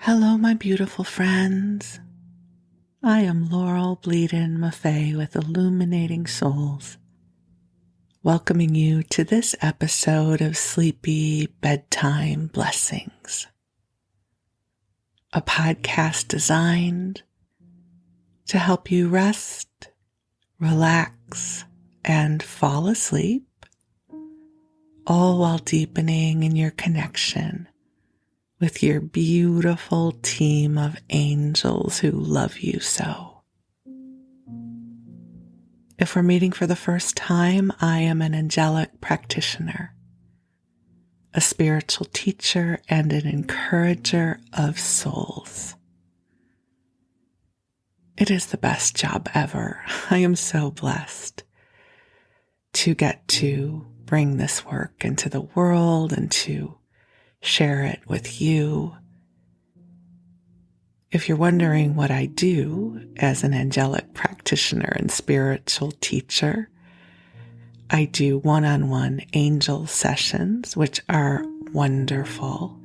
Hello, my beautiful friends. I am Laurel Bleadon-Maffei with Illuminating Souls, welcoming you to this episode of Sleepy Bedtime Blessings, a podcast designed to help you rest, relax, and fall asleep, all while deepening in your connection with your beautiful team of angels who love you so. If we're meeting for the first time, I am an angelic practitioner, a spiritual teacher, and an encourager of souls. It is the best job ever. I am so blessed to get to bring this work into the world and to share it with you. If you're wondering what I do as an angelic practitioner and spiritual teacher, I do one-on-one angel sessions, which are wonderful.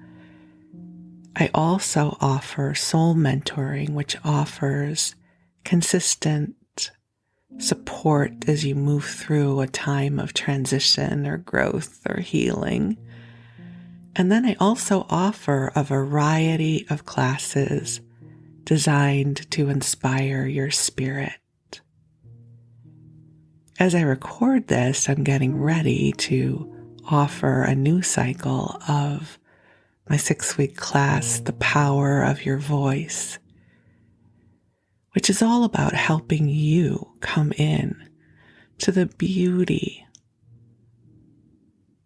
I also offer soul mentoring, which offers consistent support as you move through a time of transition or growth or healing. And then I also offer a variety of classes designed to inspire your spirit. As I record this, I'm getting ready to offer a new cycle of my 6-week class, The Power of Your Voice, which is all about helping you come in to the beauty,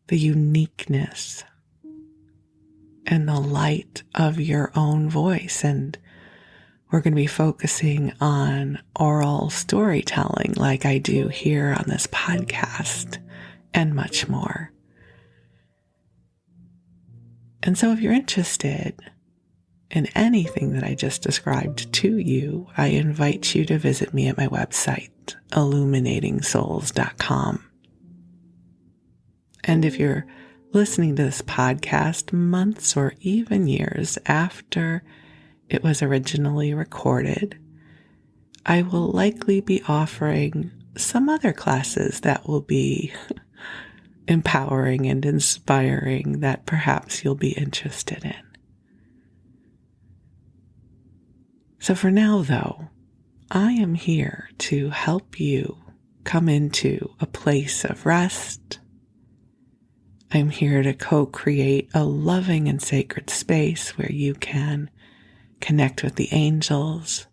the uniqueness, and the light of your own voice. And we're going to be focusing on oral storytelling like I do here on this podcast and much more. And so if you're interested in anything that I just described to you, I invite you to visit me at my website, illuminatingSouls.com. And if you're listening to this podcast months or even years after it was originally recorded, I will likely be offering some other classes that will be empowering and inspiring that perhaps you'll be interested in. So for now, though, I am here to help you come into a place of rest. I'm here to co-create a loving and sacred space where you can connect with the angels.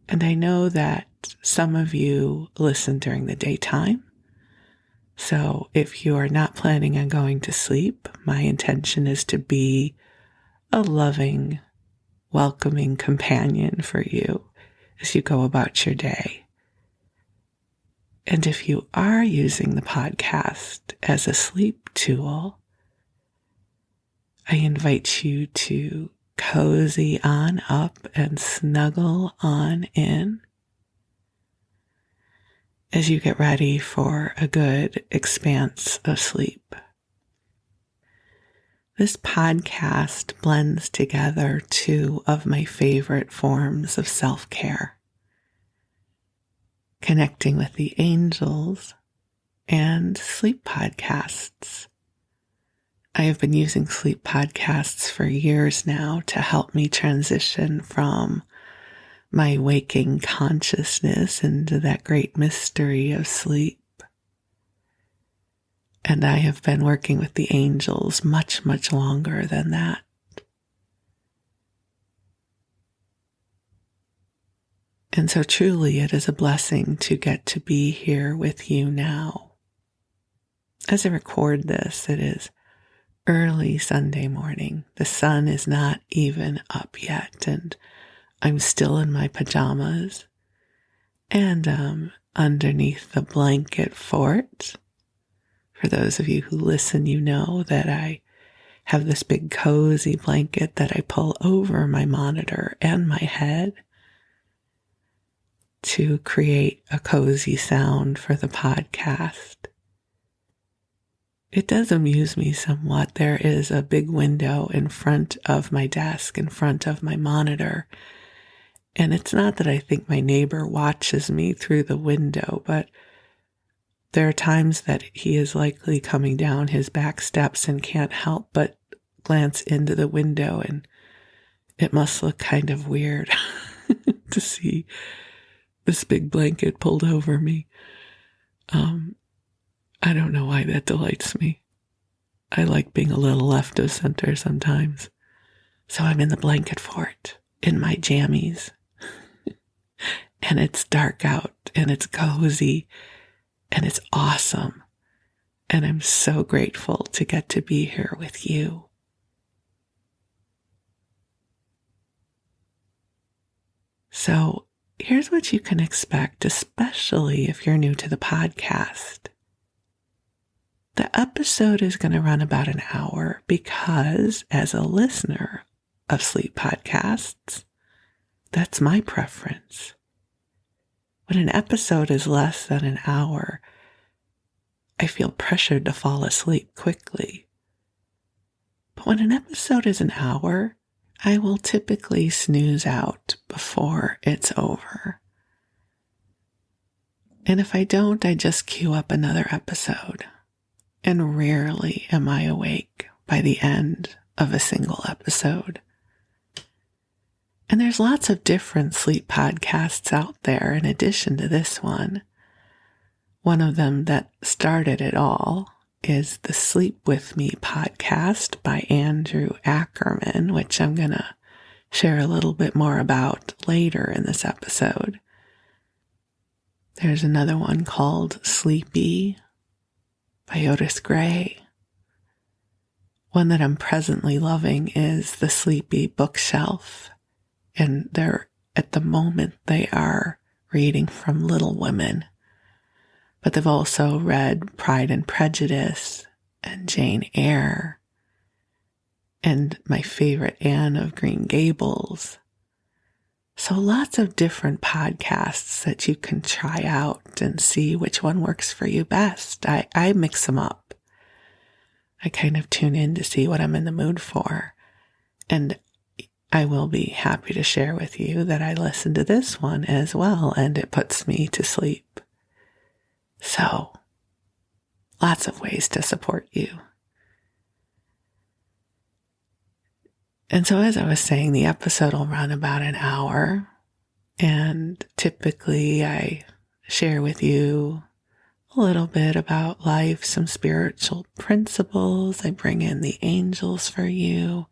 And I know that some of you listen during the daytime. So if you are not planning on going to sleep, my intention is to be a loving, welcoming companion for you as you go about your day. And if you are using the podcast as a sleep tool, I invite you to cozy on up and snuggle on in as you get ready for a good expanse of sleep. This podcast blends together two of my favorite forms of self-care: connecting with the angels and sleep podcasts. I have been using sleep podcasts for years now to help me transition from my waking consciousness into that great mystery of sleep. And I have been working with the angels much, much longer than that. And so truly it is a blessing to get to be here with you now. As I record this, it is early Sunday morning. The sun is not even up yet, and I'm still in my pajamas and underneath the blanket fort. For those of you who listen, you know that I have this big cozy blanket that I pull over my monitor and my head to create a cozy sound for the podcast. it does amuse me somewhat. There is a big window in front of my desk, in front of my monitor. And it's not that I think my neighbor watches me through the window, but there are times that he is likely coming down his back steps and can't help but glance into the window, and it must look kind of weird to see this big blanket pulled over me. I don't know why that delights me. I like being a little left of center sometimes. So I'm in the blanket fort, in my jammies. And it's dark out, and it's cozy, and it's awesome. And I'm so grateful to get to be here with you. So here's what you can expect, especially if you're new to the podcast. The episode is going to run about an hour because, as a listener of sleep podcasts, that's my preference. When an episode is less than an hour, I feel pressured to fall asleep quickly. But when an episode is an hour, I will typically snooze out before it's over. And if I don't, I just queue up another episode. And rarely am I awake by the end of a single episode. And there's lots of different sleep podcasts out there in addition to this one. One of them that started it all is the Sleep With Me podcast by Andrew Ackerman, which I'm going to share a little bit more about later in this episode. There's another one called Sleepy by Otis Gray. One that I'm presently loving is the Sleepy Bookshelf. And at the moment, they are reading from Little Women. But they've also read Pride and Prejudice and Jane Eyre and my favorite Anne of Green Gables. So lots of different podcasts that you can try out and see which one works for you best. I mix them up. I kind of tune in to see what I'm in the mood for. And I will be happy to share with you that I listened to this one as well, and it puts me to sleep. So, lots of ways to support you. And so, as I was saying, the episode will run about an hour, and typically I share with you a little bit about life, some spiritual principles. I bring in the angels for you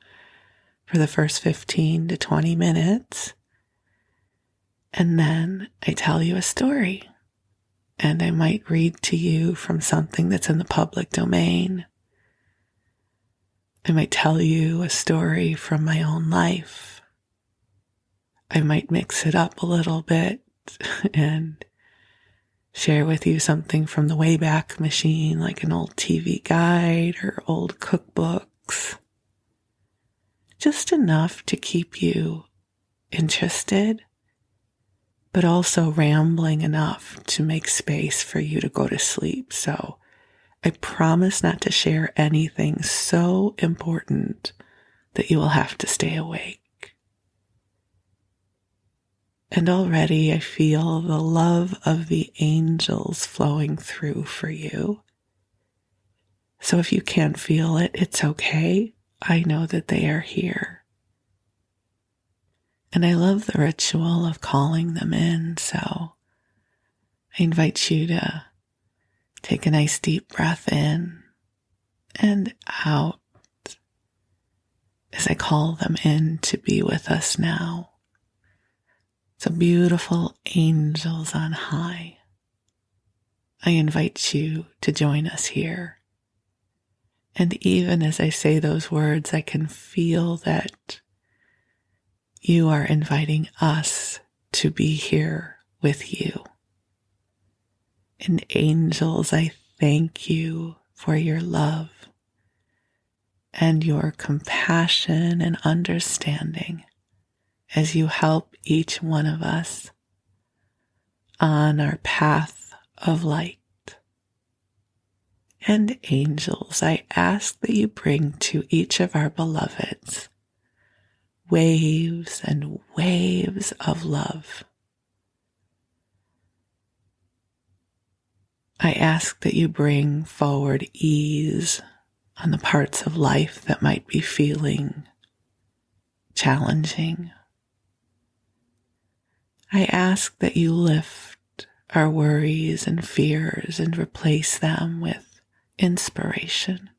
for the first 15 to 20 minutes. And then I tell you a story. And I might read to you from something that's in the public domain. I might tell you a story from my own life. I might mix it up a little bit and share with you something from the Wayback Machine, like an old TV guide or old cookbooks. Just enough to keep you interested, but also rambling enough to make space for you to go to sleep. So I promise not to share anything so important that you will have to stay awake. And already I feel the love of the angels flowing through for you. So if you can't feel it, it's okay. I know that they are here. And I love the ritual of calling them in, so I invite you to take a nice deep breath in and out as I call them in to be with us now. So beautiful angels on high, I invite you to join us here. And even as I say those words, I can feel that you are inviting us to be here with you. And angels, I thank you for your love and your compassion and understanding as you help each one of us on our path of light. and angels, I ask that you bring to each of our beloveds waves and waves of love. I ask that you bring forward ease on the parts of life that might be feeling challenging. I ask that you lift our worries and fears and replace them with inspiration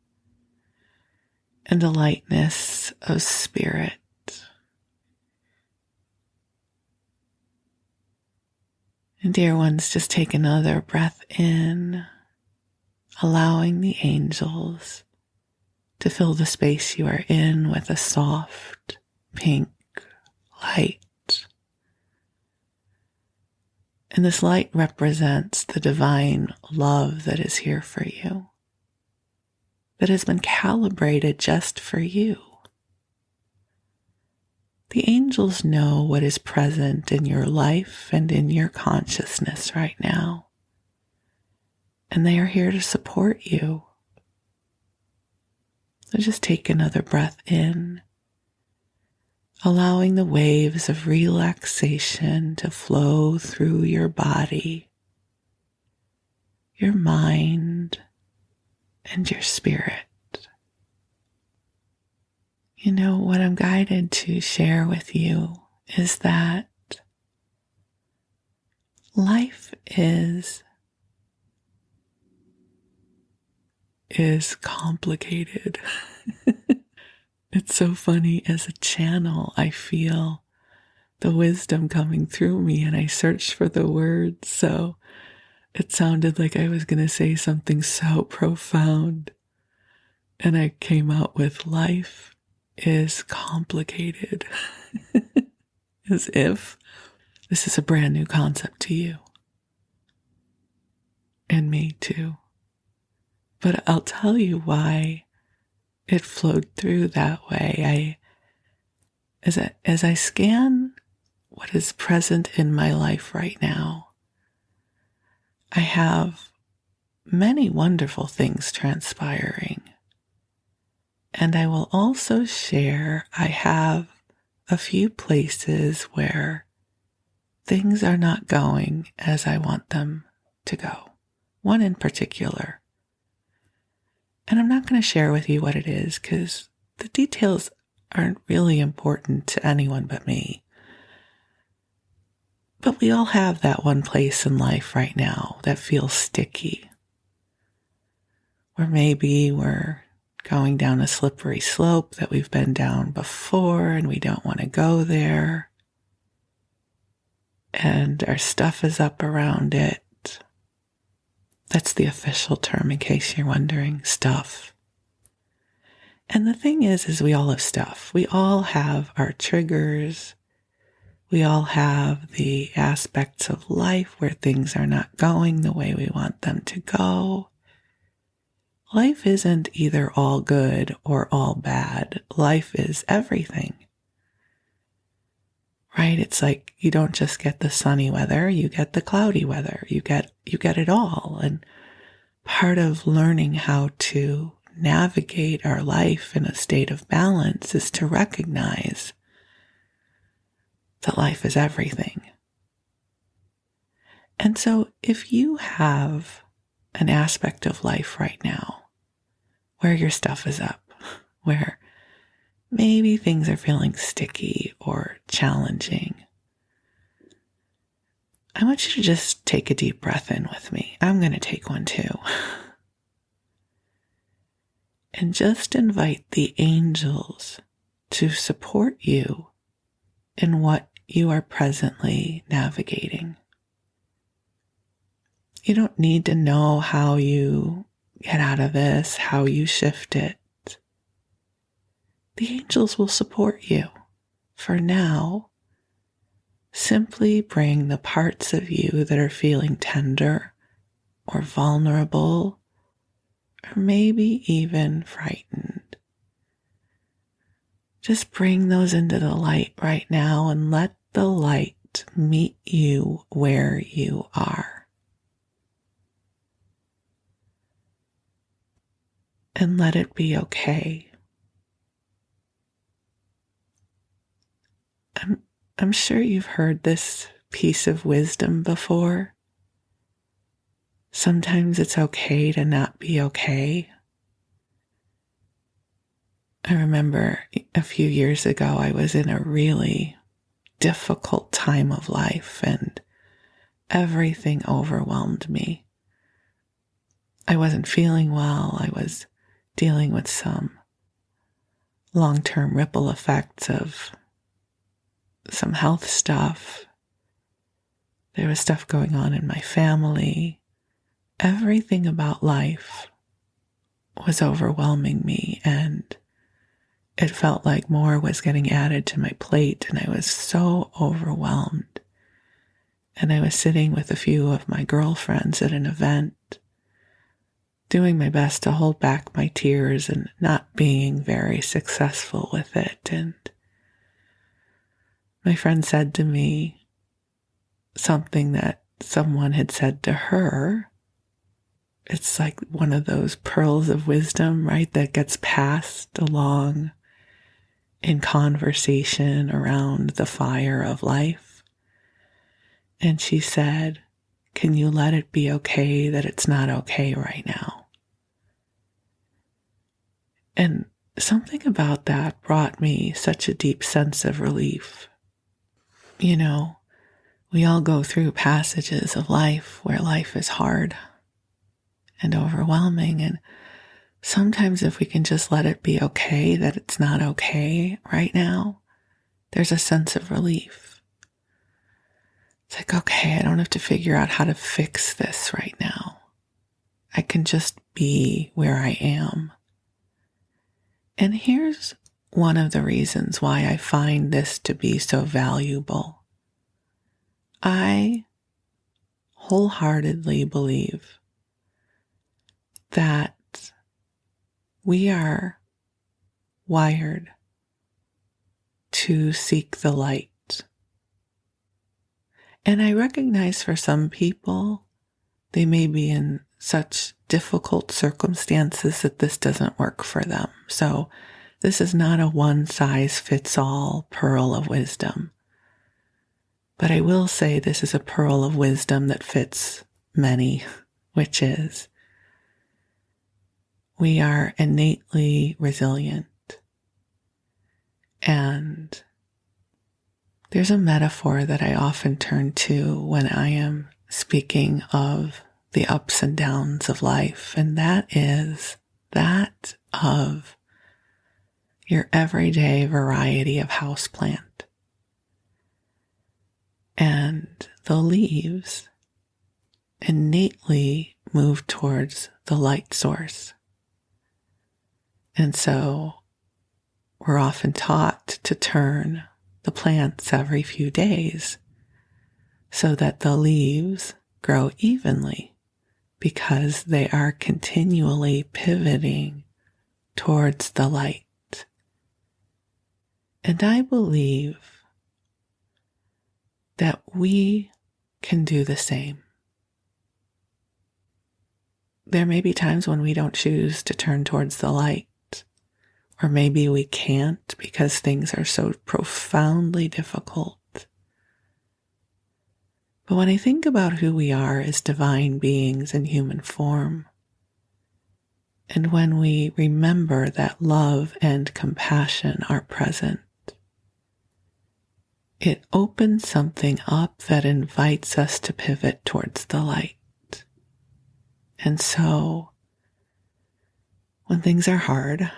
and a lightness of spirit. And dear ones, just take another breath in, allowing the angels to fill the space you are in with a soft pink light. And this light represents the divine love that is here for you, that has been calibrated just for you. The angels know what is present in your life and in your consciousness right now, and they are here to support you. So just take another breath in, allowing the waves of relaxation to flow through your body, your mind, and your spirit. You know, what I'm guided to share with you is that life is complicated. It's so funny. As a channel, I feel the wisdom coming through me, and I searched for the words, so it sounded like I was going to say something so profound, and I came out with life is complicated. As if this is a brand new concept to you. And me too. But I'll tell you why it flowed through that way. As I scan what is present in my life right now, I have many wonderful things transpiring. And I will also share, I have a few places where things are not going as I want them to go. One in particular. And I'm not going to share with you what it is because the details aren't really important to anyone but me. But we all have that one place in life right now that feels sticky. Or maybe we're going down a slippery slope that we've been down before and we don't want to go there. And our stuff is up around it. That's the official term, in case you're wondering, stuff. And the thing is we all have stuff. We all have our triggers. We all have the aspects of life where things are not going the way we want them to go. Life isn't either all good or all bad. Life is everything. Right? It's like you don't just get the sunny weather, you get the cloudy weather. You get it all. And part of learning how to navigate our life in a state of balance is to recognize that life is everything. And so if you have an aspect of life right now where your stuff is up, where maybe things are feeling sticky or challenging, I want you to just take a deep breath in with me. I'm going to take one too. And just invite the angels to support you in what you are presently navigating. You don't need to know how you get out of this, how you shift it. The angels will support you. For now, simply bring the parts of you that are feeling tender or vulnerable or maybe even frightened. Just bring those into the light right now and let the light meet you where you are. and let it be okay. I'm sure you've heard this piece of wisdom before. Sometimes it's okay to not be okay. I remember a few years ago, I was in a really difficult time of life and everything overwhelmed me. I wasn't feeling well. I was dealing with some long-term ripple effects of some health stuff. There was stuff going on in my family. Everything about life was overwhelming me, and it felt like more was getting added to my plate, and I was so overwhelmed. And I was sitting with a few of my girlfriends at an event, doing my best to hold back my tears and not being very successful with it. And my friend said to me something that someone had said to her. It's like one of those pearls of wisdom, right, that gets passed along in conversation around the fire of life. And she said, "Can you let it be okay that it's not okay right now?" And something about that brought me such a deep sense of relief. You know, we all go through passages of life where life is hard and overwhelming, and sometimes if we can just let it be okay that it's not okay right now, there's a sense of relief. It's like, okay, I don't have to figure out how to fix this right now. I can just be where I am. And here's one of the reasons why I find this to be so valuable. I wholeheartedly believe that we are wired to seek the light. And I recognize for some people, they may be in such difficult circumstances that this doesn't work for them. So this is not a one-size-fits-all pearl of wisdom. But I will say this is a pearl of wisdom that fits many, which is we are innately resilient. And there's a metaphor that I often turn to when I am speaking of the ups and downs of life, and that is that of your everyday variety of houseplant. And the leaves innately move towards the light source. And so we're often taught to turn the plants every few days so that the leaves grow evenly because they are continually pivoting towards the light. And I believe that we can do the same. There may be times when we don't choose to turn towards the light, or maybe we can't because things are so profoundly difficult. But when I think about who we are as divine beings in human form, and when we remember that love and compassion are present, it opens something up that invites us to pivot towards the light. And so, when things are hard,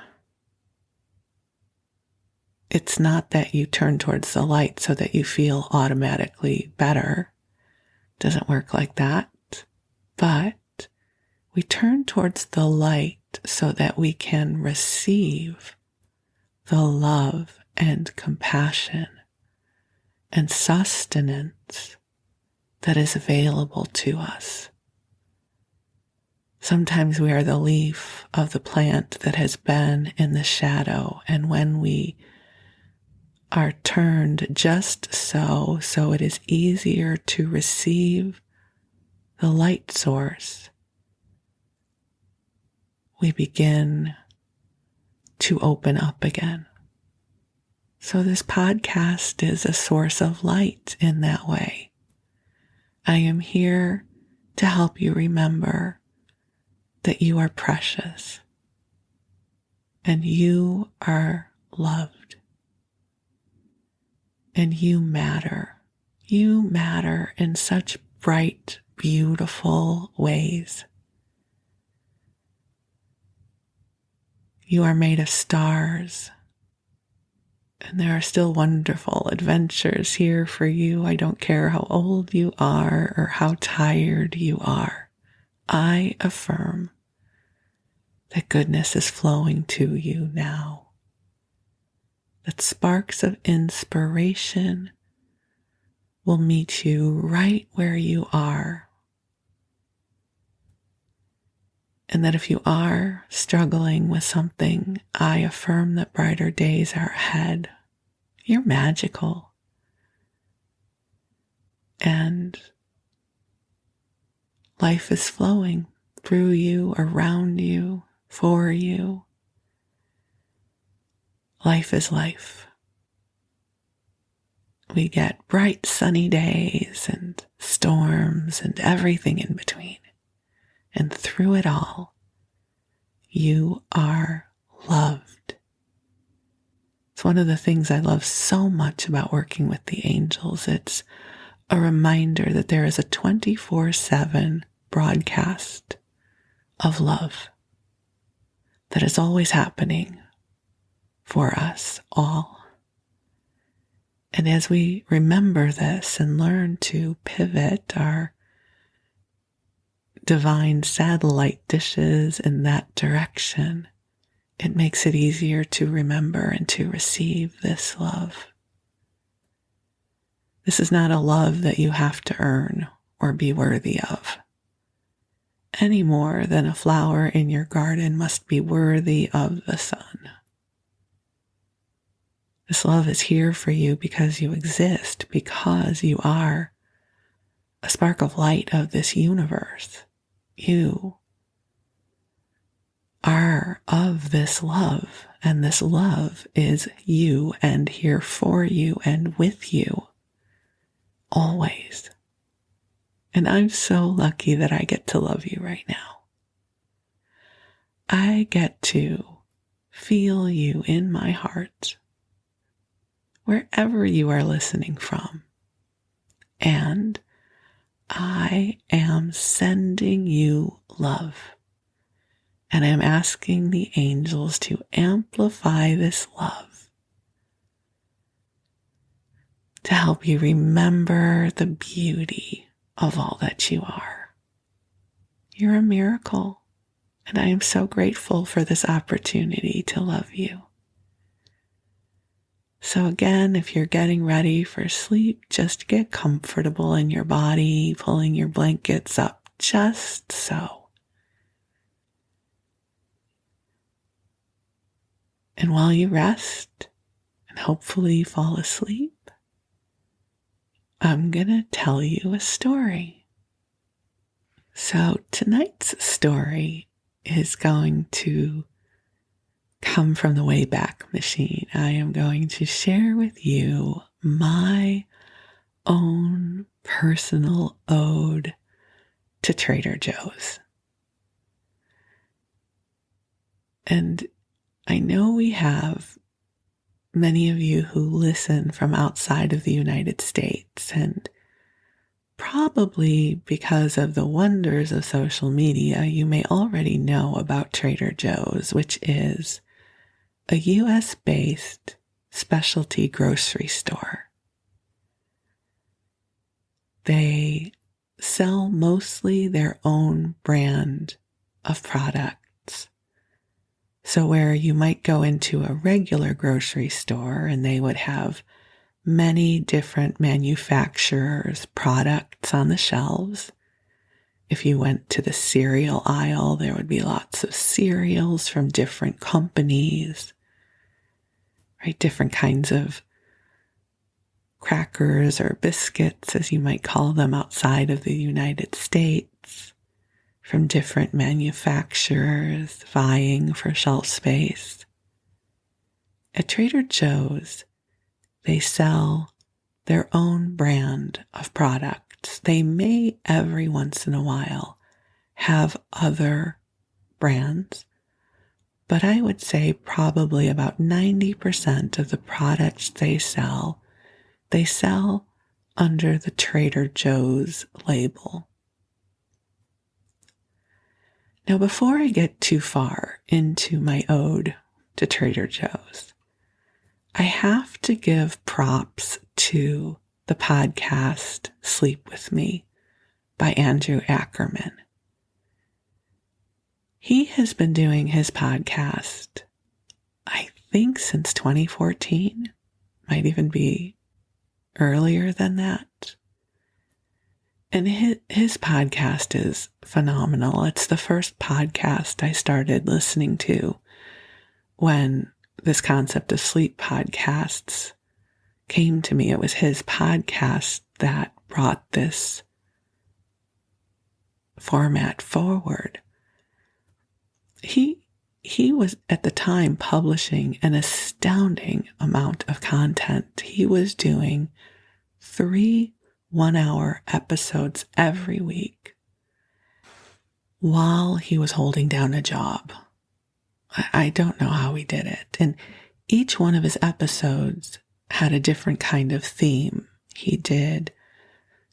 it's not that you turn towards the light so that you feel automatically better. It doesn't work like that. But we turn towards the light so that we can receive the love and compassion and sustenance that is available to us. Sometimes we are the leaf of the plant that has been in the shadow, and when we are turned just so it is easier to receive the light source, we begin to open up again. So this podcast is a source of light in that way. I am here to help you remember that you are precious and you are loved and you matter. You matter in such bright, beautiful ways. You are made of stars, and there are still wonderful adventures here for you. I don't care how old you are or how tired you are. I affirm that goodness is flowing to you now, that sparks of inspiration will meet you right where you are. And that if you are struggling with something, I affirm that brighter days are ahead. You're magical. And life is flowing through you, around you, for you. Life is life. We get bright sunny days and storms and everything in between. And through it all, you are loved. It's one of the things I love so much about working with the angels. It's a reminder that there is a 24/7 broadcast of love that is always happening for us all. And as we remember this and learn to pivot our divine satellite dishes in that direction, it makes it easier to remember and to receive this love. This is not a love that you have to earn or be worthy of, any more than a flower in your garden must be worthy of the sun. This love is here for you because you exist, because you are a spark of light of this universe. You are of this love, and this love is you and here for you and with you always. And I'm so lucky that I get to love you right now. I get to feel you in my heart, wherever you are listening from. And I am sending you love. And I am asking the angels to amplify this love to help you remember the beauty of all that you are. You're a miracle, and I am so grateful for this opportunity to love you. So again, if you're getting ready for sleep, just get comfortable in your body, pulling your blankets up just so. And while you rest and hopefully fall asleep, I'm going to tell you a story. So tonight's story is going to come from the Wayback Machine. I am going to share with you my own personal ode to Trader Joe's. And I know we have many of you who listen from outside of the United States, and probably because of the wonders of social media, you may already know about Trader Joe's, which is a US-based specialty grocery store. They sell mostly their own brand of products. So where you might go into a regular grocery store and they would have many different manufacturers' products on the shelves. If you went to the cereal aisle, there would be lots of cereals from different companies, right? Different kinds of crackers or biscuits, as you might call them outside of the United States. from different manufacturers vying for shelf space. At Trader Joe's, they sell their own brand of products. They may every once in a while have other brands, but I would say probably about 90% of the products they sell under the Trader Joe's label. Now, before I get too far into my ode to Trader Joe's, I have to give props to the podcast Sleep With Me by Andrew Ackerman. He has been doing his podcast, I think, since 2014, might even be earlier than that. And his podcast is phenomenal. It's the first podcast I started listening to when this concept of sleep podcasts came to me. It was his podcast that brought this format forward. He was at the time publishing an astounding amount of content. He was doing 3 one-hour episodes every week while he was holding down a job. I don't know how he did it. And each one of his episodes had a different kind of theme. He did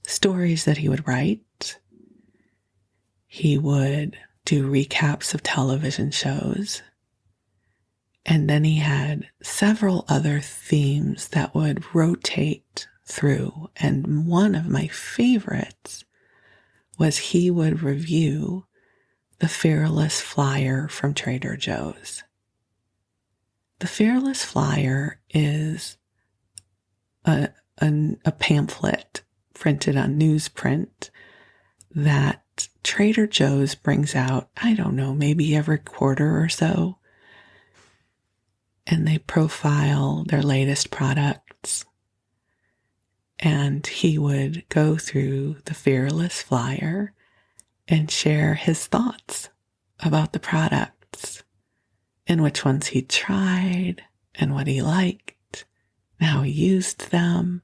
stories that he would write. He would do recaps of television shows. And then he had several other themes that would rotate through. And one of my favorites was he would review the Fearless Flyer from Trader Joe's. The Fearless Flyer is a pamphlet printed on newsprint that Trader Joe's brings out, I don't know, maybe every quarter or so. And they profile their latest products. And he would go through the Fearless Flyer and share his thoughts about the products and which ones he tried and what he liked and how he used them.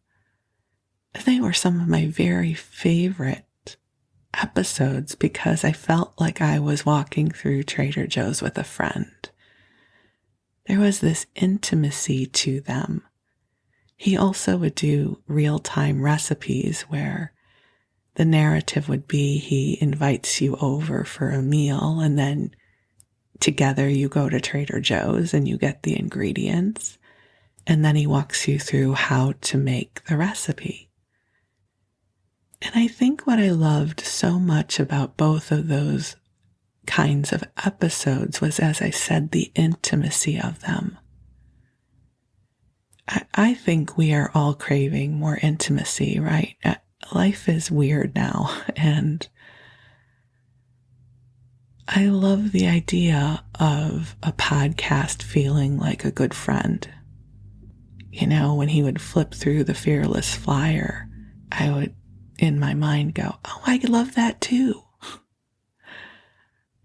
They were some of my very favorite episodes because I felt like I was walking through Trader Joe's with a friend. There was this intimacy to them. He also would do real-time recipes where the narrative would be he invites you over for a meal and then together you go to Trader Joe's and you get the ingredients and then he walks you through how to make the recipe. And I think what I loved so much about both of those kinds of episodes was, as I said, the intimacy of them. I think we are all craving more intimacy, right? Life is weird now, and I love the idea of a podcast feeling like a good friend. You know, when he would flip through the Fearless Flyer, I would, in my mind, go, oh, I love that too.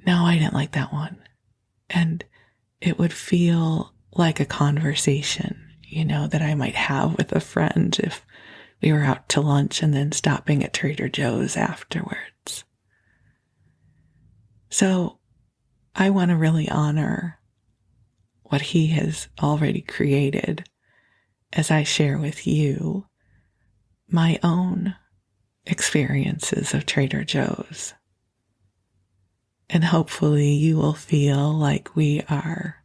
No, I didn't like that one. And it would feel like a conversation, you know, that I might have with a friend if we were out to lunch and then stopping at Trader Joe's afterwards. So I want to really honor what he has already created as I share with you my own experiences of Trader Joe's. And hopefully you will feel like we are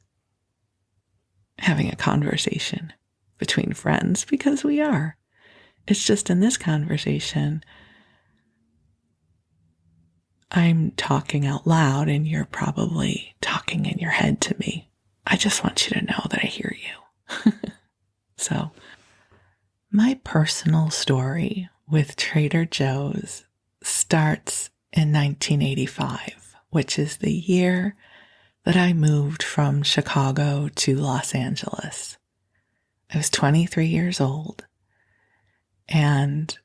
having a conversation between friends, because we are. It's just in this conversation, I'm talking out loud and you're probably talking in your head to me. I just want you to know that I hear you. So, my personal story with Trader Joe's starts in 1985, which is the year that I moved from Chicago to Los Angeles. I was 23 years old, and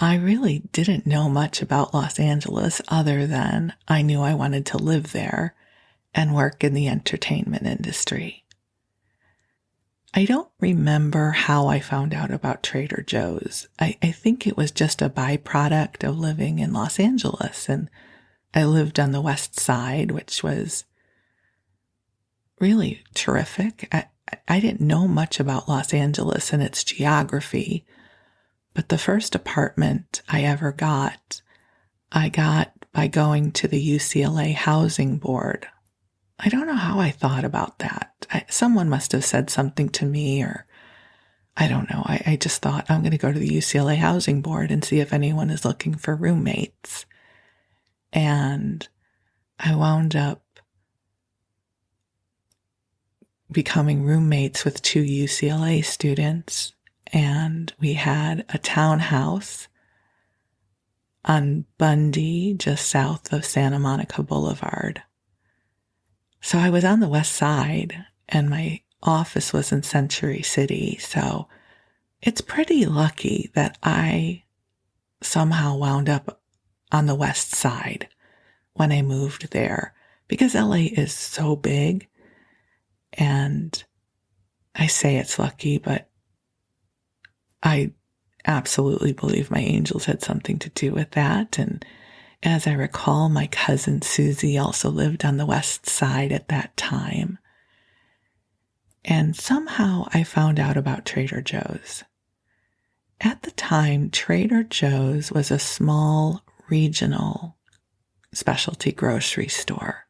I really didn't know much about Los Angeles other than I knew I wanted to live there and work in the entertainment industry. I don't remember how I found out about Trader Joe's. I think it was just a byproduct of living in Los Angeles, and I lived on the West Side, which was really terrific. I didn't know much about Los Angeles and its geography, but the first apartment I ever got, I got by going to the UCLA Housing Board. I don't know how I thought about that. Someone must have said something to me, or I don't know. I just thought, I'm going to go to the UCLA Housing Board and see if anyone is looking for roommates. And I wound up becoming roommates with 2 UCLA students, and we had a townhouse on Bundy, just south of Santa Monica Boulevard. So I was on the West Side, and my office was in Century City, so it's pretty lucky that I somehow wound up on the West Side when I moved there, because LA is so big, and I say it's lucky, but I absolutely believe my angels had something to do with that. And as I recall, my cousin Susie also lived on the West Side at that time. And somehow I found out about Trader Joe's. At the time, Trader Joe's was a small regional specialty grocery store.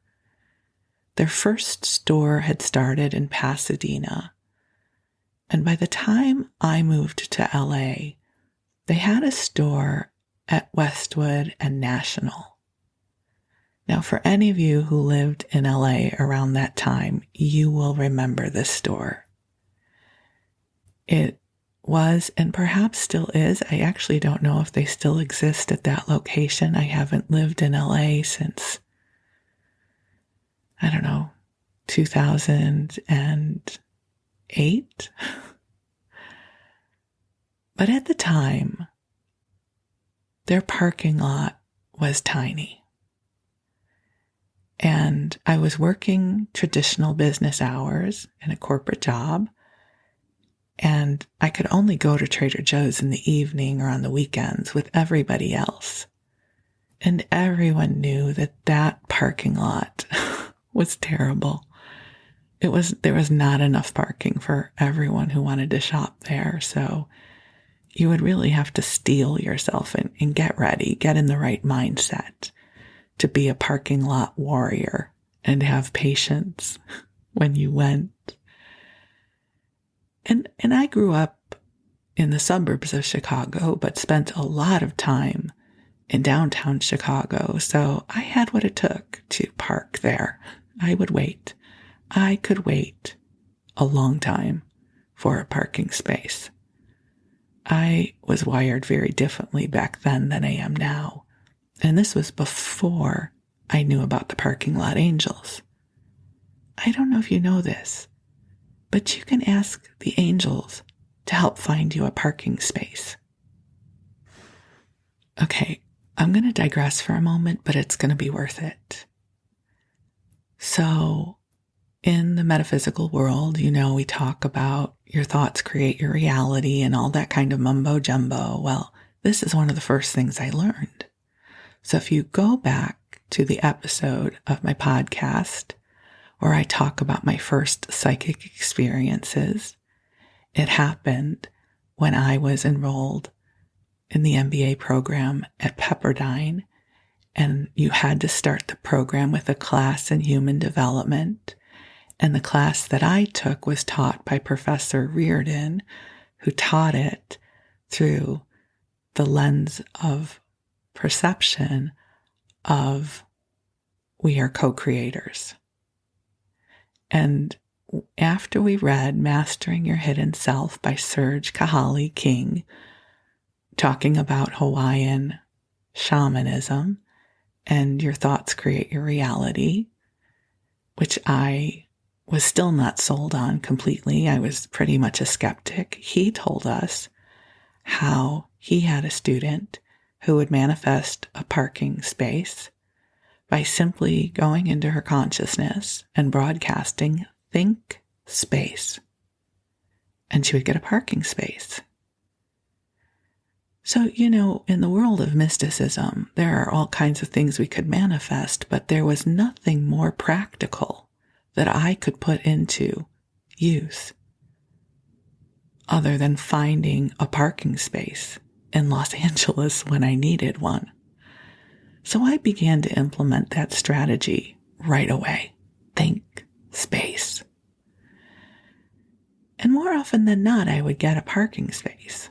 Their first store had started in Pasadena. And by the time I moved to LA, they had a store at Westwood and National. Now, for any of you who lived in LA around that time, you will remember this store. It was, and perhaps still is, I actually don't know if they still exist at that location. I haven't lived in LA since, 2008. But at the time, their parking lot was tiny. And I was working traditional business hours in a corporate job, and I could only go to Trader Joe's in the evening or on the weekends with everybody else. And everyone knew that that parking lot was terrible. There was not enough parking for everyone who wanted to shop there, so you would really have to steel yourself and get ready, get in the right mindset to be a parking lot warrior and have patience when you went. And I grew up in the suburbs of Chicago, but spent a lot of time in downtown Chicago, so I had what it took to park there. I would wait. I could wait a long time for a parking space. I was wired very differently back then than I am now. And this was before I knew about the parking lot angels. I don't know if you know this, but you can ask the angels to help find you a parking space. Okay, I'm going to digress for a moment, but it's going to be worth it. So, in the metaphysical world, we talk about your thoughts create your reality and all that kind of mumbo jumbo. Well, this is one of the first things I learned. So if you go back to the episode of my podcast where I talk about my first psychic experiences, it happened when I was enrolled in the MBA program at Pepperdine, and you had to start the program with a class in human development. And the class that I took was taught by Professor Reardon, who taught it through the lens of perception of we are co-creators. And after we read Mastering Your Hidden Self by Serge Kahali King, talking about Hawaiian shamanism and your thoughts create your reality, which I was still not sold on completely. I was pretty much a skeptic. He told us how he had a student who would manifest a parking space by simply going into her consciousness and broadcasting, "Think space." And she would get a parking space. So, in the world of mysticism, there are all kinds of things we could manifest, but there was nothing more practical that I could put into use other than finding a parking space in Los Angeles when I needed one. So I began to implement that strategy right away. Think space. And more often than not, I would get a parking space.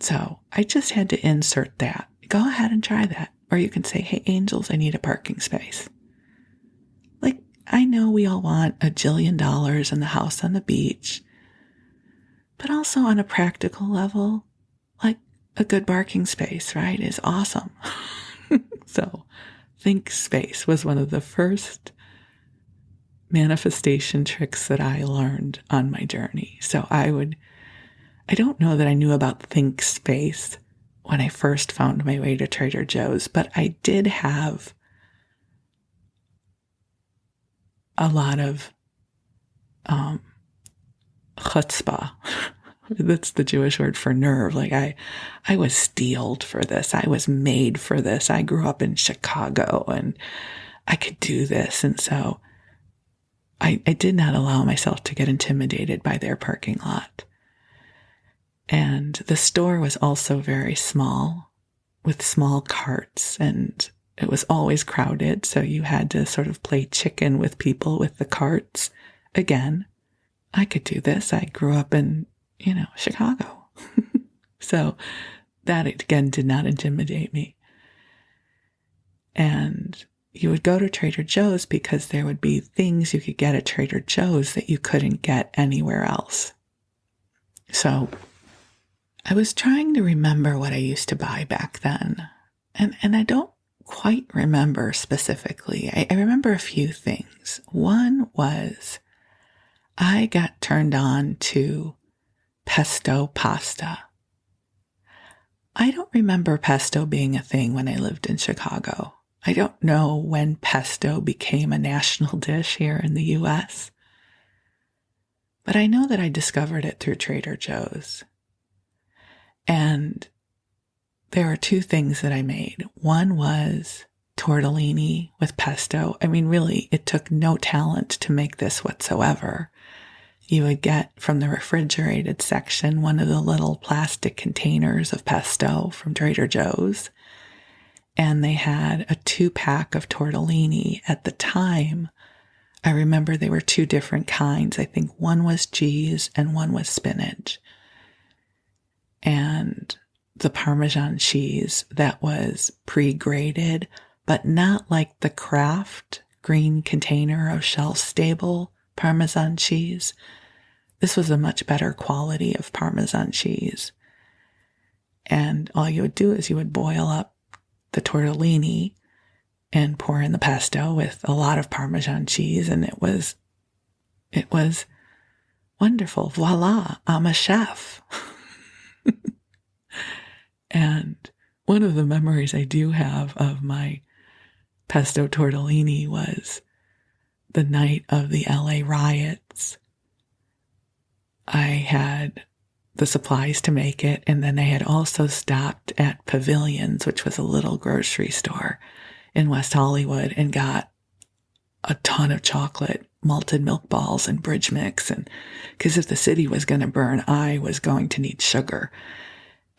So I just had to insert that. Go ahead and try that. Or you can say, "Hey, angels, I need a parking space." Like, I know we all want $1 jillion and the house on the beach, but also on a practical level, like a good parking space, right, is awesome. So think space was one of the first manifestation tricks that I learned on my journey. So I don't know that I knew about think space when I first found my way to Trader Joe's, but I did have a lot of chutzpah. That's the Jewish word for nerve. Like I was steeled for this. I was made for this. I grew up in Chicago and I could do this. And so I did not allow myself to get intimidated by their parking lot. And the store was also very small with small carts, and it was always crowded. So you had to sort of play chicken with people with the carts. Again, I could do this. I grew up in, Chicago. So that, again, did not intimidate me. And you would go to Trader Joe's because there would be things you could get at Trader Joe's that you couldn't get anywhere else. So I was trying to remember what I used to buy back then. And I don't quite remember specifically. I remember a few things. One was I got turned on to pesto pasta. I don't remember pesto being a thing when I lived in Chicago. I don't know when pesto became a national dish here in the U.S., but I know that I discovered it through Trader Joe's. And there are two things that I made. One was tortellini with pesto. I mean, really, it took no talent to make this whatsoever. You would get from the refrigerated section one of the little plastic containers of pesto from Trader Joe's. And they had a 2-pack of tortellini. At the time, I remember they were two different kinds. I think one was cheese and one was spinach. And the Parmesan cheese that was pre-grated, but not like the Kraft green container of shelf-stable Parmesan cheese. This was a much better quality of Parmesan cheese. And all you would do is you would boil up the tortellini and pour in the pesto with a lot of Parmesan cheese, and it was wonderful. Voila, I'm a chef. And one of the memories I do have of my pesto tortellini was the night of the LA riots. I had the supplies to make it, and then I had also stopped at Pavilions, which was a little grocery store in West Hollywood, and got a ton of chocolate, malted milk balls, and bridge mix. And because if the city was going to burn, I was going to need sugar.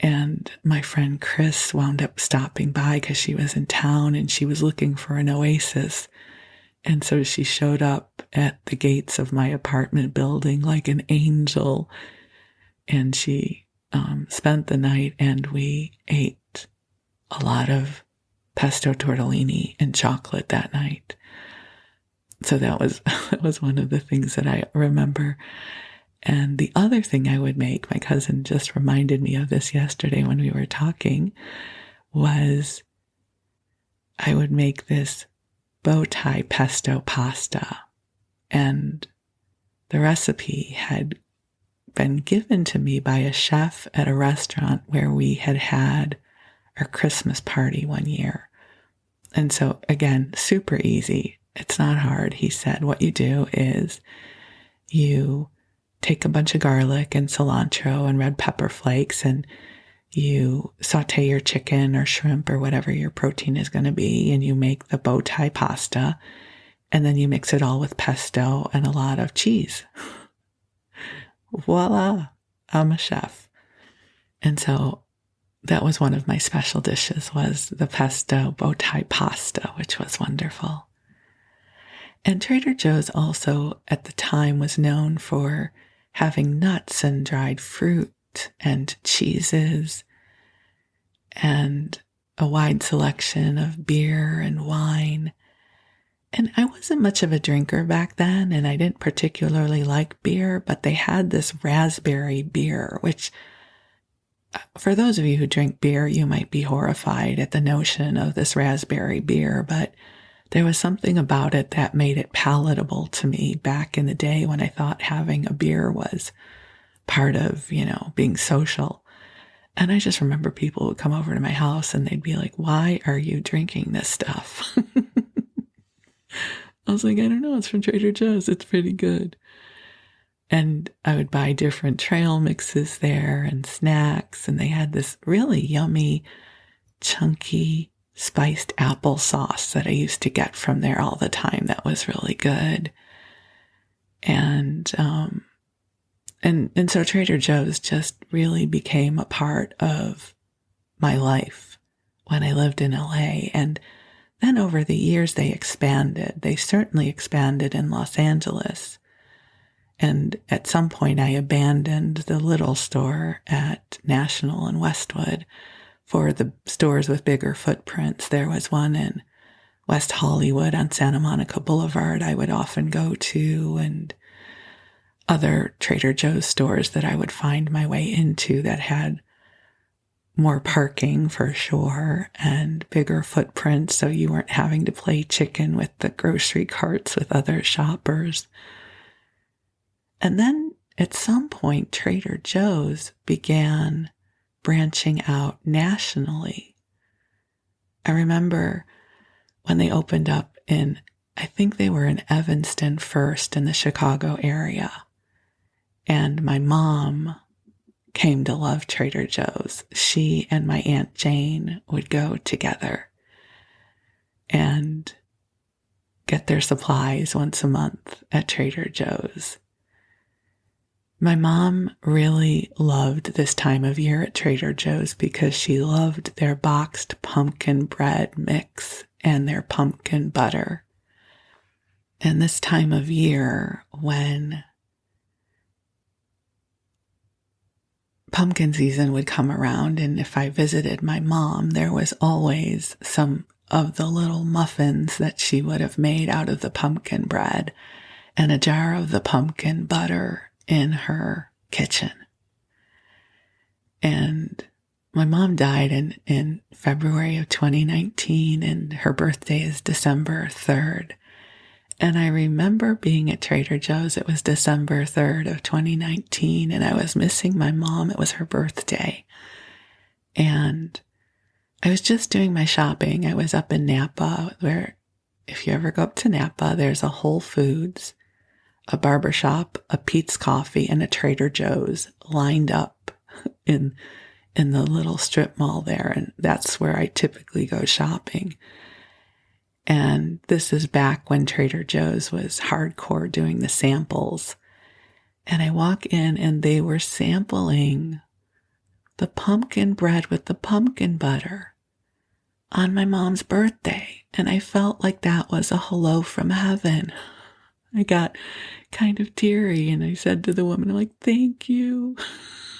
And my friend Chris wound up stopping by because she was in town and she was looking for an oasis. And so she showed up at the gates of my apartment building like an angel. And she spent the night, and we ate a lot of pesto tortellini and chocolate that night. So that was one of the things that I remember. And the other thing I would make, my cousin just reminded me of this yesterday when we were talking, was I would make this bow tie pesto pasta. And the recipe had been given to me by a chef at a restaurant where we had our Christmas party one year. And so, again, super easy. It's not hard. He said, what you do is you take a bunch of garlic and cilantro and red pepper flakes, and you saute your chicken or shrimp or whatever your protein is going to be, and you make the bow tie pasta, and then you mix it all with pesto and a lot of cheese. Voila, I'm a chef. And so that was one of my special dishes, was the pesto bow tie pasta, which was wonderful. And Trader Joe's also at the time was known for having nuts and dried fruit and cheeses and a wide selection of beer and wine. And I wasn't much of a drinker back then, and I didn't particularly like beer, but they had this raspberry beer, which for those of you who drink beer, you might be horrified at the notion of this raspberry beer, but there was something about it that made it palatable to me back in the day when I thought having a beer was part of, being social. And I just remember people would come over to my house and they'd be like, why are you drinking this stuff? I was like, I don't know, it's from Trader Joe's. It's pretty good. And I would buy different trail mixes there and snacks. And they had this really yummy, chunky, spiced applesauce that I used to get from there all the time. That was really good. And so Trader Joe's just really became a part of my life when I lived in LA. And then over the years, they expanded. They certainly expanded in Los Angeles. And at some point, I abandoned the little store at National and Westwood for the stores with bigger footprints. There was one in West Hollywood on Santa Monica Boulevard I would often go to, and other Trader Joe's stores that I would find my way into that had more parking for sure and bigger footprints, so you weren't having to play chicken with the grocery carts with other shoppers. And then at some point, Trader Joe's began branching out nationally. I remember when they opened up I think they were in Evanston first in the Chicago area. And my mom came to love Trader Joe's. She and my Aunt Jane would go together and get their supplies once a month at Trader Joe's. My mom really loved this time of year at Trader Joe's because she loved their boxed pumpkin bread mix and their pumpkin butter. And this time of year, when pumpkin season would come around, and if I visited my mom, there was always some of the little muffins that she would have made out of the pumpkin bread and a jar of the pumpkin butter in her kitchen. And my mom died in February of 2019, and her birthday is December 3rd. And I remember being at Trader Joe's. It was December 3rd of 2019, and I was missing my mom. It was her birthday. And I was just doing my shopping. I was up in Napa, where if you ever go up to Napa, there's a Whole Foods, a barbershop, a Pete's Coffee, and a Trader Joe's lined up in the little strip mall there. And that's where I typically go shopping. And this is back when Trader Joe's was hardcore doing the samples. And I walk in and they were sampling the pumpkin bread with the pumpkin butter on my mom's birthday. And I felt like that was a hello from heaven. I got kind of teary, and I said to the woman, I'm like, thank you,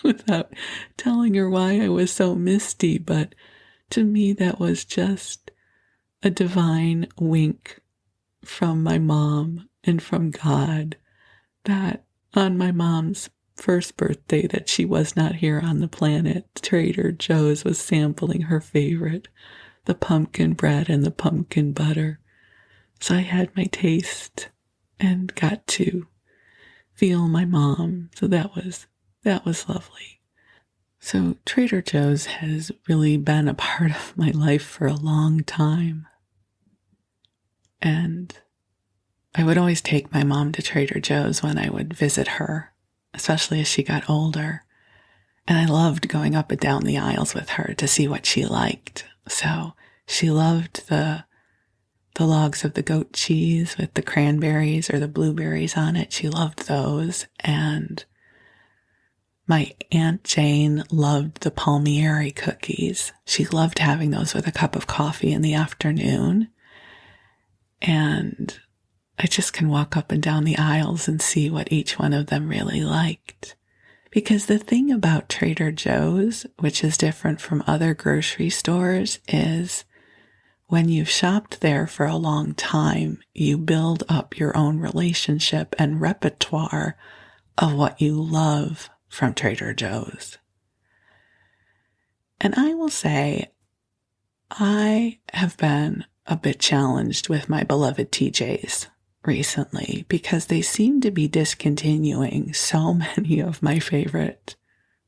without telling her why I was so misty. But to me, that was just a divine wink from my mom and from God that on my mom's first birthday that she was not here on the planet, Trader Joe's was sampling her favorite, the pumpkin bread and the pumpkin butter. So I had my taste and got to feel my mom. So that was That was lovely. So Trader Joe's has really been a part of my life for a long time. And I would always take my mom to Trader Joe's when I would visit her, especially as she got older. And I loved going up and down the aisles with her to see what she liked. So she loved the logs of the goat cheese with the cranberries or the blueberries on it. She loved those. And my Aunt Jane loved the palmieri cookies. She loved having those with a cup of coffee in the afternoon. And I just can walk up and down the aisles and see what each one of them really liked. Because the thing about Trader Joe's, which is different from other grocery stores, is when you've shopped there for a long time, you build up your own relationship and repertoire of what you love from Trader Joe's. And I will say, I have been a bit challenged with my beloved TJs recently because they seem to be discontinuing so many of my favorite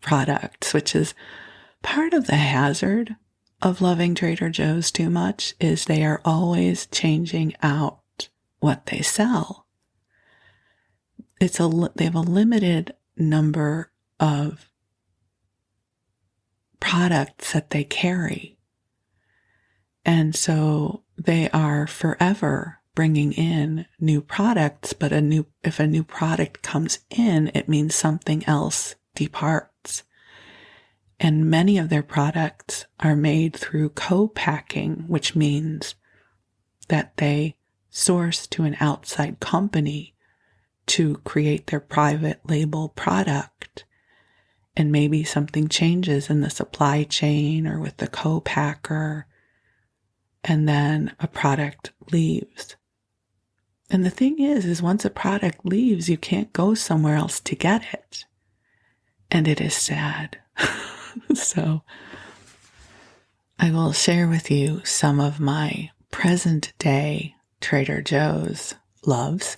products, which is part of the hazard of loving Trader Joe's too much, is they are always changing out what they sell. They have a limited number of products that they carry. And so they are forever bringing in new products, but if a new product comes in, it means something else departs. And many of their products are made through co-packing, which means that they source to an outside company to create their private label product. And maybe something changes in the supply chain or with the co-packer, and then a product leaves. And the thing is once a product leaves, you can't go somewhere else to get it. And it is sad. So I will share with you some of my present day Trader Joe's loves,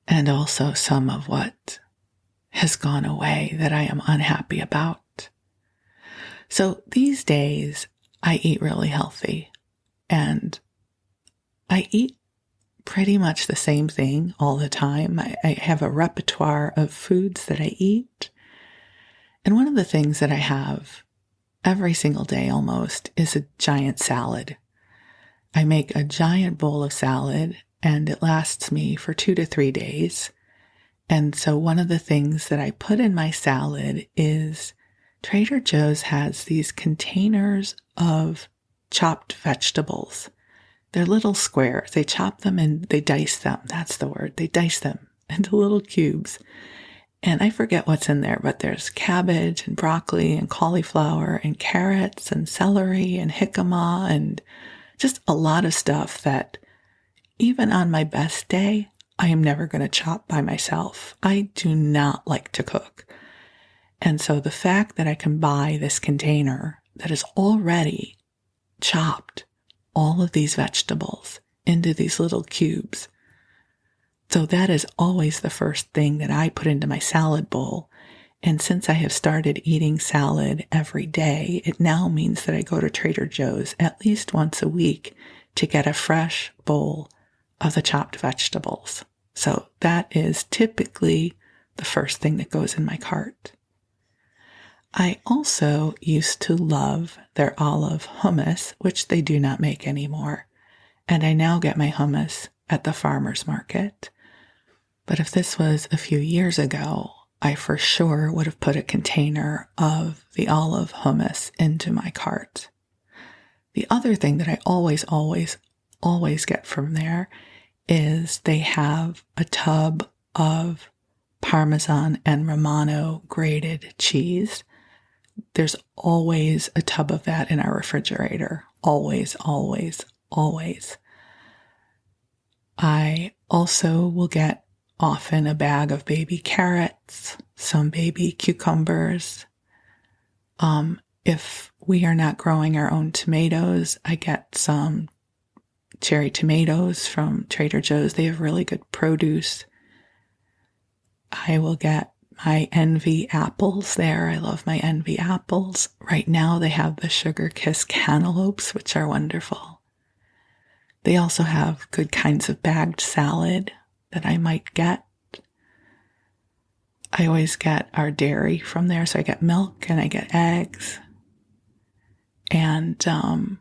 and also some of what has gone away that I am unhappy about. So these days I eat really healthy, and I eat pretty much the same thing all the time. I have a repertoire of foods that I eat. And one of the things that I have every single day almost is a giant salad. I make a giant bowl of salad and it lasts me for 2 to 3 days. And so one of the things that I put in my salad is Trader Joe's has these containers of chopped vegetables. They're little squares. They chop them and they dice them. That's the word. They dice them into little cubes. And I forget what's in there, but there's cabbage and broccoli and cauliflower and carrots and celery and jicama and just a lot of stuff that even on my best day, I am never going to chop by myself. I do not like to cook. And so the fact that I can buy this container that is already chopped all of these vegetables into these little cubes. So that is always the first thing that I put into my salad bowl. And since I have started eating salad every day, it now means that I go to Trader Joe's at least once a week to get a fresh bowl of the chopped vegetables. So that is typically the first thing that goes in my cart. I also used to love their olive hummus, which they do not make anymore. And I now get my hummus at the farmer's market. But if this was a few years ago, I for sure would have put a container of the olive hummus into my cart. The other thing that I always get from there is they have a tub of Parmesan and Romano grated cheese. There's always a tub of that in our refrigerator. Always, always, always. I also will get often a bag of baby carrots, some baby cucumbers. If we are not growing our own tomatoes, I get some cherry tomatoes from Trader Joe's. They have really good produce. I will get my Envy apples there. I love my Envy apples. Right now they have the Sugar Kiss cantaloupes, which are wonderful. They also have good kinds of bagged salad that I might get. I always get our dairy from there, so I get milk and I get eggs. And I'll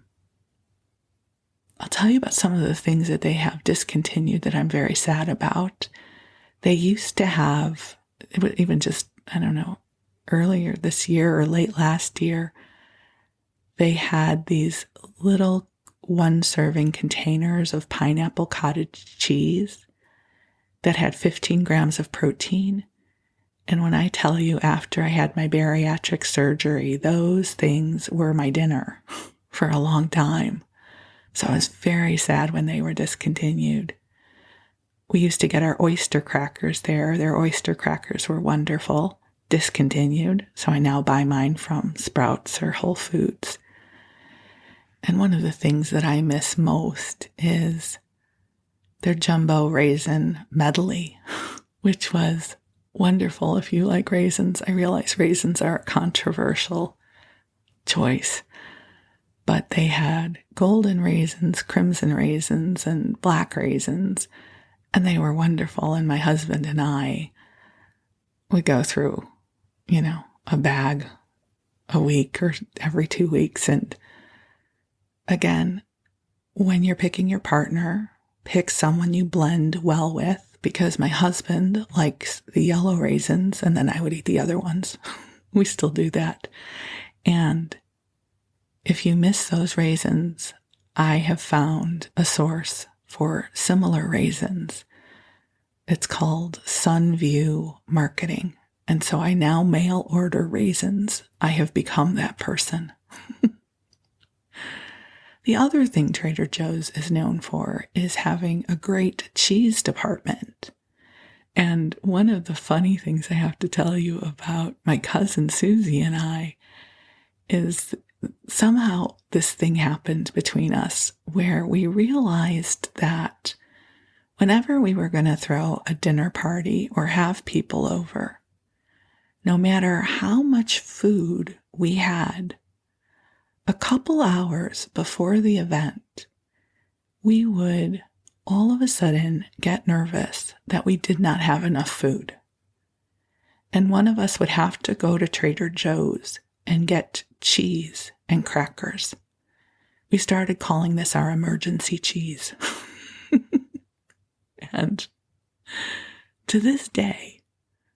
tell you about some of the things that they have discontinued that I'm very sad about. They used to have, even just, I don't know, earlier this year or late last year, they had these little one-serving containers of pineapple cottage cheese that had 15 grams of protein. And when I tell you, after I had my bariatric surgery, those things were my dinner for a long time. So I was very sad when they were discontinued. We used to get our oyster crackers there. Their oyster crackers were wonderful, discontinued. So I now buy mine from Sprouts or Whole Foods. And one of the things that I miss most is their jumbo raisin medley, which was wonderful if you like raisins. I realize raisins are a controversial choice, but they had golden raisins, crimson raisins, and black raisins, and they were wonderful. And my husband and I would go through, a bag a week or every 2 weeks. And again, when you're picking your partner, pick someone you blend well with, because my husband likes the yellow raisins and then I would eat the other ones. We still do that. And if you miss those raisins, I have found a source for similar raisins. It's called Sunview Marketing. And so I now mail order raisins. I have become that person. The other thing Trader Joe's is known for is having a great cheese department. And one of the funny things I have to tell you about my cousin Susie and I is somehow this thing happened between us where we realized that whenever we were going to throw a dinner party or have people over, no matter how much food we had, a couple hours before the event, we would all of a sudden get nervous that we did not have enough food. And one of us would have to go to Trader Joe's and get cheese and crackers. We started calling this our emergency cheese. And to this day,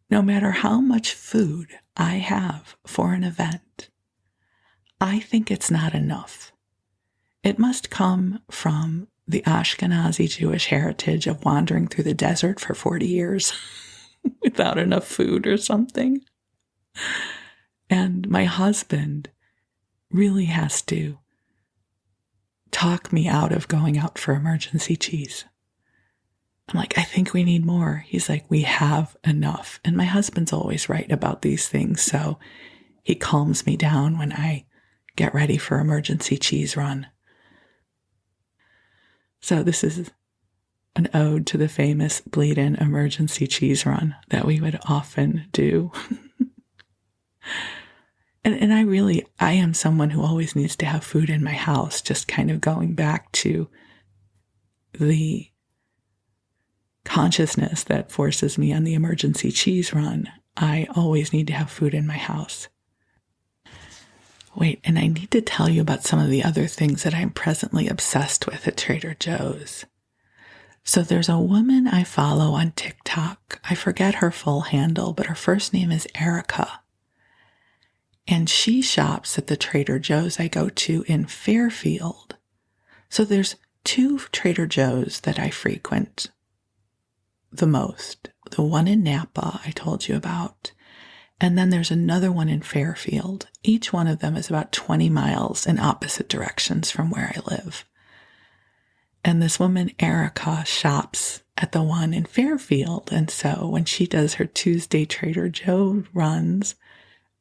no matter how much food I have for an event, I think it's not enough. It must come from the Ashkenazi Jewish heritage of wandering through the desert for 40 years without enough food or something. And my husband really has to talk me out of going out for emergency cheese. I'm like, I think we need more. He's like, we have enough. And my husband's always right about these things, so he calms me down when I get ready for emergency cheese run. So this is an ode to the famous Bleadon emergency cheese run that we would often do. And I am someone who always needs to have food in my house, just kind of going back to the consciousness that forces me on the emergency cheese run. I always need to have food in my house. Wait, and I need to tell you about some of the other things that I'm presently obsessed with at Trader Joe's. So there's a woman I follow on TikTok. I forget her full handle, but her first name is Erica. And she shops at the Trader Joe's I go to in Fairfield. So there's two Trader Joe's that I frequent the most. The one in Napa I told you about. And then there's another one in Fairfield. Each one of them is about 20 miles in opposite directions from where I live. And this woman, Erica, shops at the one in Fairfield. And so when she does her Tuesday Trader Joe runs,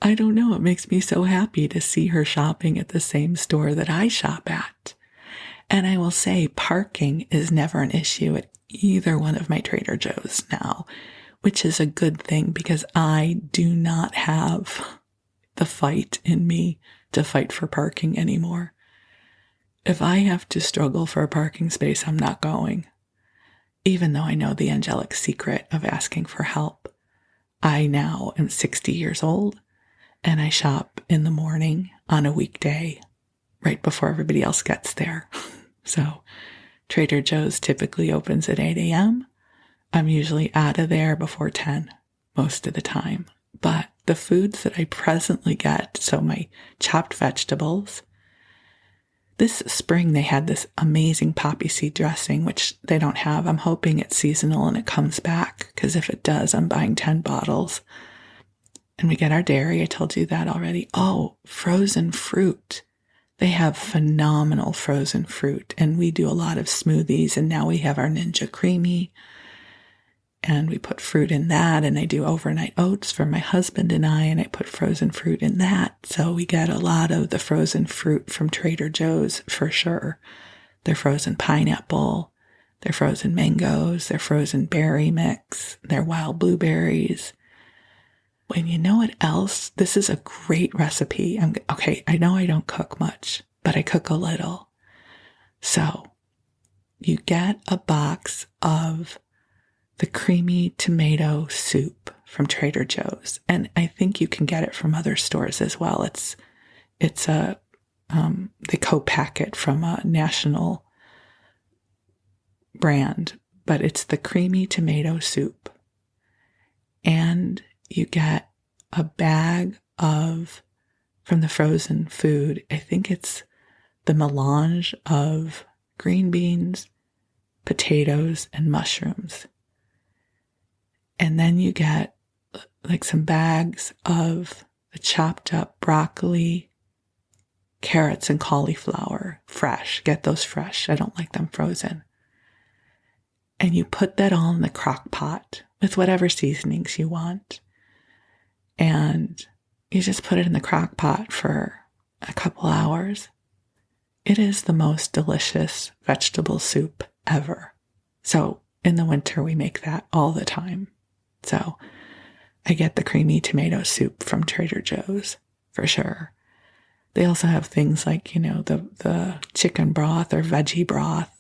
I don't know, it makes me so happy to see her shopping at the same store that I shop at. And I will say parking is never an issue at either one of my Trader Joe's now. which is a good thing because I do not have the fight in me to fight for parking anymore. If I have to struggle for a parking space, I'm not going. Even though I know the angelic secret of asking for help. I now am 60 years old and I shop in the morning on a weekday right before everybody else gets there. So Trader Joe's typically opens at 8 a.m. I'm usually out of there before 10 most of the time. But the foods that I presently get, so my chopped vegetables, this spring they had this amazing poppy seed dressing, which they don't have. I'm hoping it's seasonal and it comes back, because if it does, I'm buying 10 bottles. And we get our dairy. I told you that already. Oh, frozen fruit. They have phenomenal frozen fruit. And we do a lot of smoothies. And now we have our Ninja Creamy. And we put fruit in that. And I do overnight oats for my husband and I put frozen fruit in that. So we get a lot of the frozen fruit from Trader Joe's for sure. Their frozen pineapple, their frozen mangoes, their frozen berry mix, their wild blueberries. And you know what else? This is a great recipe. I know I don't cook much, but I cook a little. So you get a box of the creamy tomato soup from Trader Joe's. And I think you can get it from other stores as well. They co-pack it from a national brand, but it's the creamy tomato soup. And you get a bag from the frozen food, I think it's the melange of green beans, potatoes, and mushrooms. And then you get like some bags of the chopped up broccoli, carrots, and cauliflower, fresh. Get those fresh. I don't like them frozen. And you put that all in the crock pot with whatever seasonings you want. And you just put it in the crock pot for a couple hours. It is the most delicious vegetable soup ever. So in the winter, we make that all the time. So I get the creamy tomato soup from Trader Joe's for sure. They also have things like, the chicken broth or veggie broth.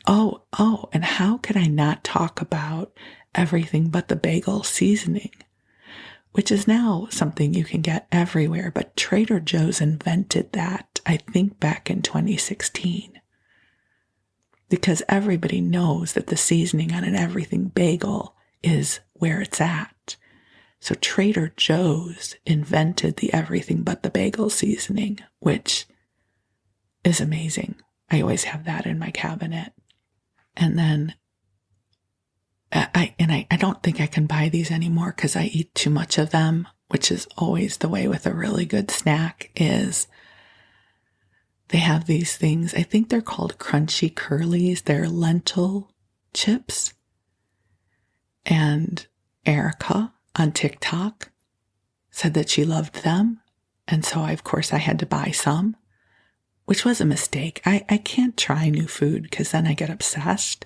Oh, and how could I not talk about everything but the bagel seasoning, which is now something you can get everywhere. But Trader Joe's invented that, I think, back in 2016. Because everybody knows that the seasoning on an everything bagel is where it's at. So Trader Joe's invented the everything but the bagel seasoning, which is amazing. I always have that in my cabinet. And then I don't think I can buy these anymore because I eat too much of them, which is always the way with a really good snack, is they have these things. I think they're called crunchy curlies. They're lentil chips. And Erica on TikTok said that she loved them. And so of course I had to buy some, which was a mistake. I can't try new food because then I get obsessed.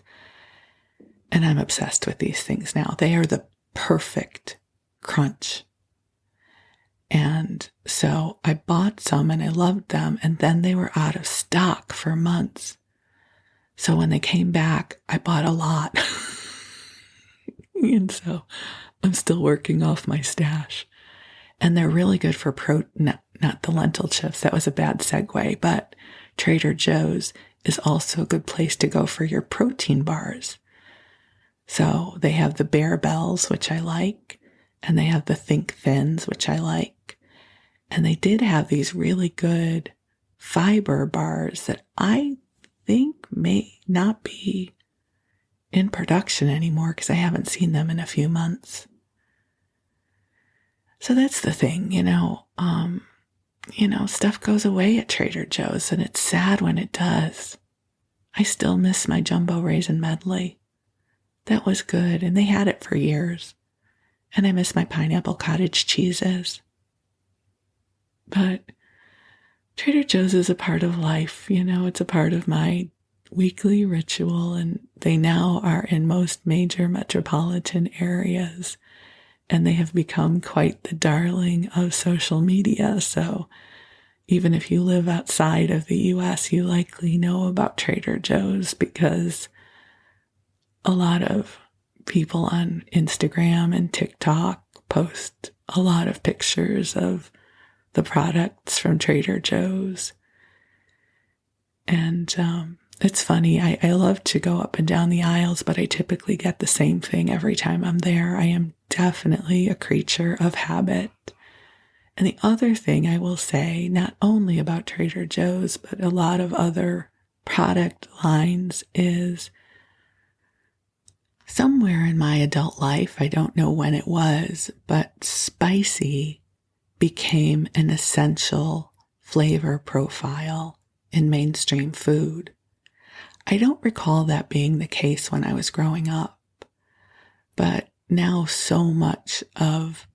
And I'm obsessed with these things now. They are the perfect crunch. And so I bought some and I loved them. And then they were out of stock for months. So when they came back, I bought a lot. And so I'm still working off my stash. And they're really good for not the lentil chips. That was a bad segue. But Trader Joe's is also a good place to go for your protein bars. So they have the Bear Bells, which I like, and they have the Think Thins, which I like. And they did have these really good fiber bars that I think may not be in production anymore because I haven't seen them in a few months. So that's the thing, stuff goes away at Trader Joe's and it's sad when it does. I still miss my jumbo raisin medley. That was good, and they had it for years. And I miss my pineapple cottage cheeses. But Trader Joe's is a part of life, it's a part of my weekly ritual, and they now are in most major metropolitan areas, and they have become quite the darling of social media. So even if you live outside of the US, you likely know about Trader Joe's because a lot of people on Instagram and TikTok post a lot of pictures of the products from Trader Joe's. And it's funny, I love to go up and down the aisles, but I typically get the same thing every time I'm there. I am definitely a creature of habit. And the other thing I will say, not only about Trader Joe's, but a lot of other product lines, is somewhere in my adult life, I don't know when it was, but spicy became an essential flavor profile in mainstream food. I don't recall that being the case when I was growing up, but now so much of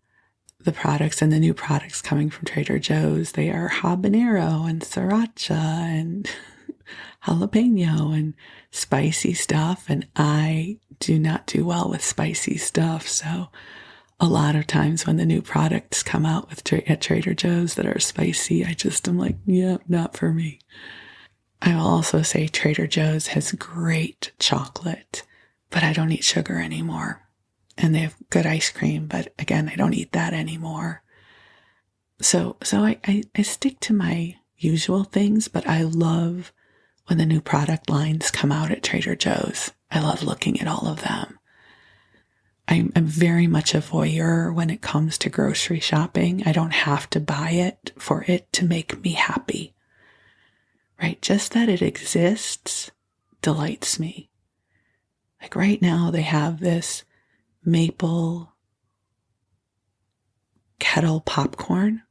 the products and the new products coming from Trader Joe's, they are habanero and sriracha and jalapeno and spicy stuff. And I do not do well with spicy stuff. So a lot of times when the new products come out at Trader Joe's that are spicy, I just am like, yeah, not for me. I will also say Trader Joe's has great chocolate, but I don't eat sugar anymore. And they have good ice cream, but again, I don't eat that anymore. So I stick to my usual things, but I love when the new product lines come out at Trader Joe's. I love looking at all of them. I'm very much a voyeur when it comes to grocery shopping. I don't have to buy it for it to make me happy, right? Just that it exists delights me. Like right now, they have this maple kettle popcorn,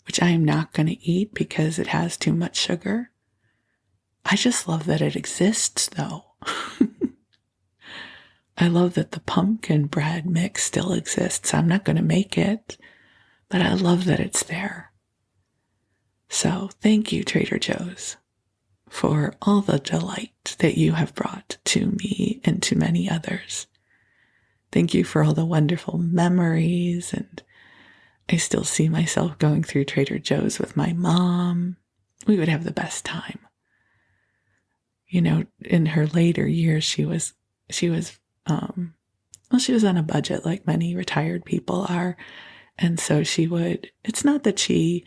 which I am not going to eat because it has too much sugar. I just love that it exists, though. I love that the pumpkin bread mix still exists. I'm not going to make it, but I love that it's there. So thank you, Trader Joe's, for all the delight that you have brought to me and to many others. Thank you for all the wonderful memories, and I still see myself going through Trader Joe's with my mom. We would have the best time. You know, in her later years, she was on a budget like many retired people are. And so it's not that she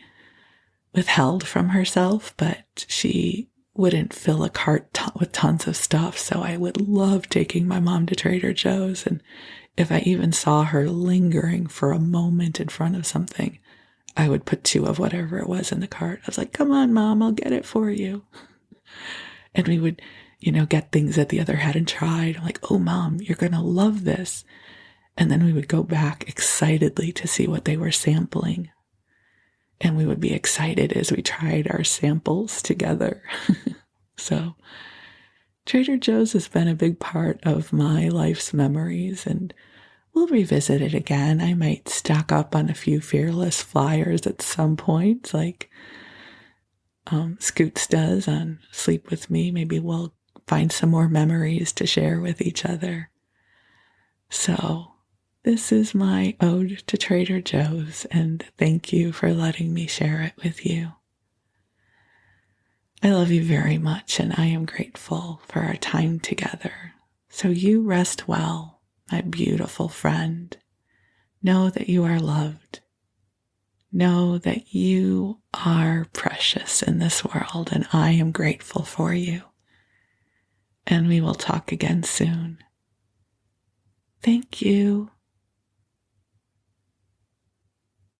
withheld from herself, but she wouldn't fill a cart with tons of stuff. So I would love taking my mom to Trader Joe's. And if I even saw her lingering for a moment in front of something, I would put 2 of whatever it was in the cart. I was like, come on, Mom, I'll get it for you. And we would, get things that the other hadn't tried. I'm like, oh, Mom, you're going to love this. And then we would go back excitedly to see what they were sampling. And we would be excited as we tried our samples together. So Trader Joe's has been a big part of my life's memories, and we'll revisit it again. I might stock up on a few Fearless flyers at some point, like Scoots does on Sleep With Me. Maybe we'll find some more memories to share with each other. So this is my ode to Trader Joe's, and thank you for letting me share it with you. I love you very much, and I am grateful for our time together. So you rest well, my beautiful friend. Know that you are loved. Know that you are precious in this world, and I am grateful for you. And we will talk again soon. Thank you.